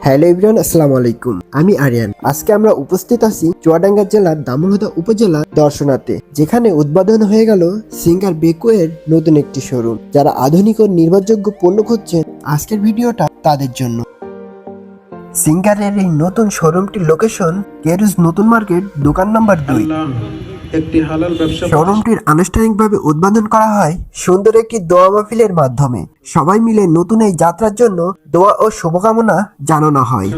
Hello everyone, আসসালামু আলাইকুম। আমি আরিয়ান। আজকে আমরা উপস্থিত আছি চুয়াডাঙ্গা জেলার দামোহদা উপজেলার দর্শনাতে, যেখানে উদ্বোধন হয়ে গেল সিঙ্গার বেকো এর নতুন একটি শোরুম। যারা আধুনিক ও নির্ভরযোগ্য পণ্য খুঁজছেন, আজকের ভিডিওটা তাদের জন্য। সিঙ্গারের এই নতুন শোরুমটির লোকেশন কেরুজ নতুন মার্কেট, দোকান নাম্বার 2। শোরুমটির আনুষ্ঠানিকভাবে উদ্বোধন করা হয় সুন্দর একটি দোয়া মাহফিলের মাধ্যমে। সবাই মিলে নতুন এই যাত্রার জন্য দোয়া ও শুভকামনা জানানো হয়।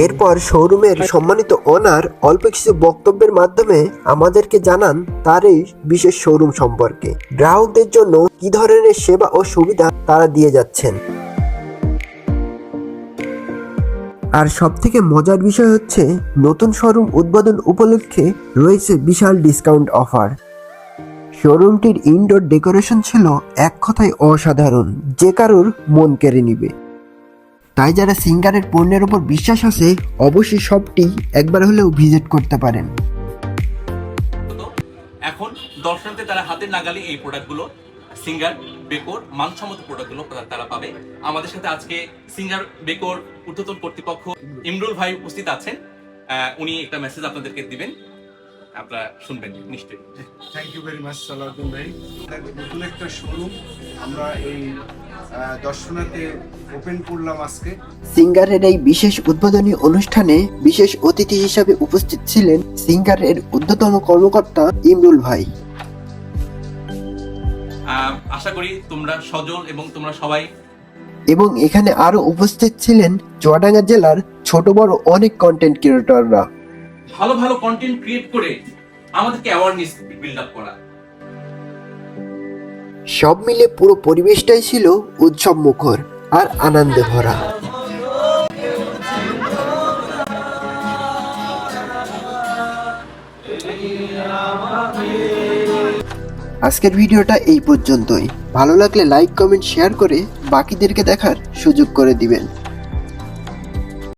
এরপর শোরুমের সম্মানিত ওনার অল্প কিছু বক্তব্যের মাধ্যমে আমাদেরকে জানান তার এই বিশেষ শোরুম সম্পর্কে, গ্রাহকদের জন্য কি ধরনের সেবা ও সুবিধা তারা দিয়ে যাচ্ছেন। আর সবথেকে মজার বিষয় হচ্ছে, নতুন শোরুম উদ্বোধন উপলক্ষে রয়েছে বিশাল ডিসকাউন্ট অফার। শোরুমটির ইনডোর ডেকোরেশন ছিল এক কথায় অসাধারণ, যে কারোর মন কেড়ে নিবে। তাই যারা সিঙ্গারের পণ্যের উপর বিশ্বাস আছে, অবশ্যই শপটি একবার হলেও ভিজিট করতে পারেন। এখন দর্শনার্থী তারা হাতের নাগালে এই প্রোডাক্টগুলো, সিঙ্গার বেকোর মানসম্মত প্রোডাক্টগুলো তারা পাবে। আমাদের সাথে আজকে সিঙ্গার বেকোর ঊর্ধ্বতন কর্তৃপক্ষ ইমরুল ভাই উপস্থিত আছেন। উনি একটা মেসেজ আপনাদেরকে দিবেন, আপনারা শুনবেন নিশ্চয়ই। Thank you very much Salauddin ভাই। নতুন একটা শোরুম আমরা এই দর্শনাতে ওপেন করলাম আজকে। সিঙ্গারের এই বিশেষ উদ্বোধনী অনুষ্ঠানে বিশেষ অতিথি হিসাবে উপস্থিত ছিলেন সিঙ্গারের ঊর্ধ্বতন কর্মকর্তা ইমরুল ভাই। আশা করি তোমরা সজল এবং তোমরা সবাই। এবং এখানে আরো উপস্থিত ছিলেন চুয়াডাঙ্গা জেলার ছোট বড় অনেক কন্টেন্ট ক্রিয়েটররা। ভালো ভালো কন্টেন্ট ক্রিয়েট করে আমাদেরকে অ্যাওয়ারনেস বিল্ড আপ করা। সব মিলে পুরো পরিবেশটাই ছিল উৎসব মুখর আর আনন্দে ভরা। আজকের ভিডিওটা এই পর্যন্তই। ভালো লাগলে লাইক, কমেন্ট, শেয়ার করে বাকিদেরকে দেখার সুযোগ করে দিবেন।